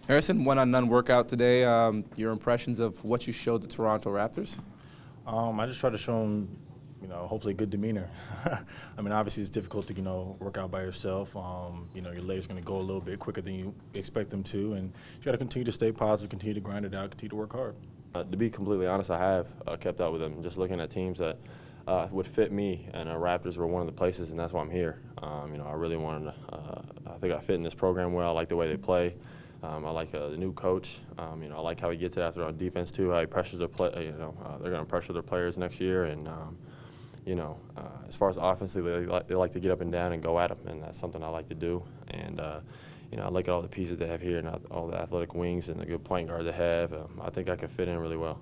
Harrison, one-on-none workout today. Your impressions of what you showed the Toronto Raptors? I just try to show them, hopefully good demeanor. I mean, obviously it's difficult to, work out by yourself. Your legs are going to go a little bit quicker than you expect them to, and you got to continue to stay positive, continue to grind it out, continue to work hard. To be completely honest, I have kept up with them, just looking at teams that would fit me, and Raptors were one of the places, and that's why I'm here. I really wanted to, I think I fit in this program well. I like the way they play. I like the new coach. I like how he gets it after on defense too. How he pressures their play. They're going to pressure their players next year, and as far as offensively, they like to get up and down and go at them, and that's something I like to do. And I look at all the pieces they have here, and all the athletic wings and the good point guard they have. I think I could fit in really well.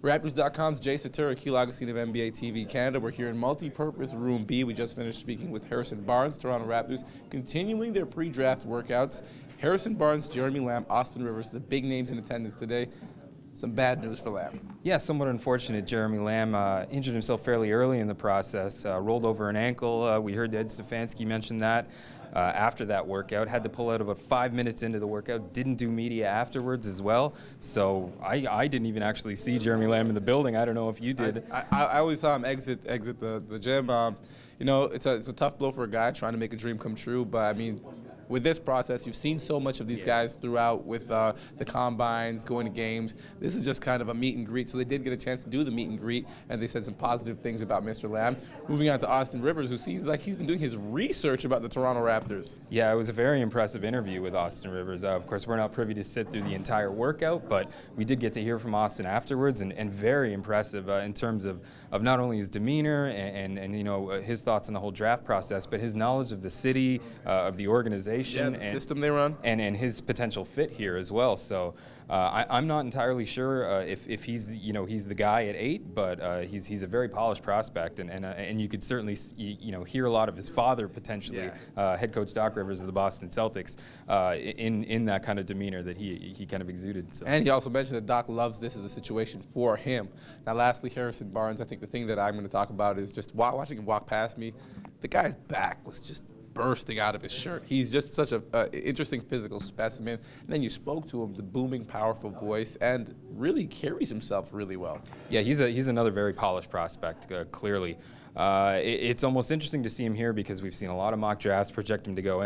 Raptors.com's Satur, Akil, Augustine of NBA TV Canada. We're here in multi-purpose room B. We just finished speaking with Harrison Barnes, Toronto Raptors, continuing their pre-draft workouts. Harrison Barnes, Jeremy Lamb, Austin Rivers, the big names in attendance today. Some bad news for Lamb. Yeah, somewhat unfortunate. Jeremy Lamb injured himself fairly early in the process, rolled over an ankle. We heard Ed Stefanski mention that after that workout. Had to pull out about 5 minutes into the workout. Didn't do media afterwards as well. So I didn't even actually see Jeremy Lamb in the building. I don't know if you did. I always saw him exit the gym. It's a tough blow for a guy trying to make a dream come true. But I mean, with this process, you've seen so much of these guys throughout with the combines, going to games. This is just kind of a meet and greet. So they did get a chance to do the meet and greet, and they said some positive things about Mr. Lamb. Moving on to Austin Rivers, who seems like he's been doing his research about the Toronto Raptors. Yeah, it was a very impressive interview with Austin Rivers. Of course, we're not privy to sit through the entire workout, but we did get to hear from Austin afterwards, and very impressive in terms of not only his demeanor and his thoughts on the whole draft process, but his knowledge of the city, of the organization. The system they run, and his potential fit here as well. So I'm not entirely sure if he's he's the guy at 8, but he's a very polished prospect, and you could certainly hear a lot of his father potentially, head coach Doc Rivers of the Boston Celtics, in that kind of demeanor that he kind of exuded. So. And he also mentioned that Doc loves this as a situation for him. Now, lastly, Harrison Barnes. I think the thing that I'm going to talk about is just watching him walk past me. The guy's back was just bursting out of his shirt. He's just such an interesting physical specimen. And then you spoke to him, the booming, powerful voice, and really carries himself really well. Yeah, he's another very polished prospect, clearly. It's almost interesting to see him here because we've seen a lot of mock drafts project him to go,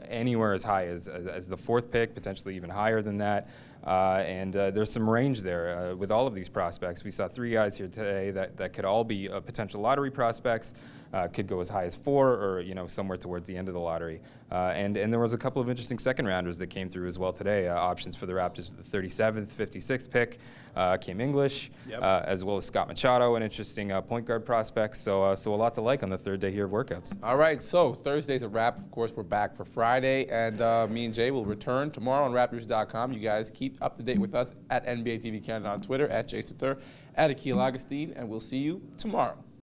anywhere as high as the 4th pick, potentially even higher than that. And there's some range there with all of these prospects. We saw 3 guys here today that could all be potential lottery prospects. Could go as high as 4 or somewhere towards the end of the lottery. And there was a couple of interesting second rounders that came through as well today. Options for the Raptors with the 37th, 56th pick. Kim English, as well as Scott Machado, an interesting point guard prospect. So a lot to like on the 3rd day here of workouts. All right, so Thursday's a wrap. Of course, we're back for Friday, and me and Jay will return tomorrow on Raptors.com. You guys keep up to date with us at NBA TV Canada on Twitter, at Satur, at Akil Augustine, and we'll see you tomorrow.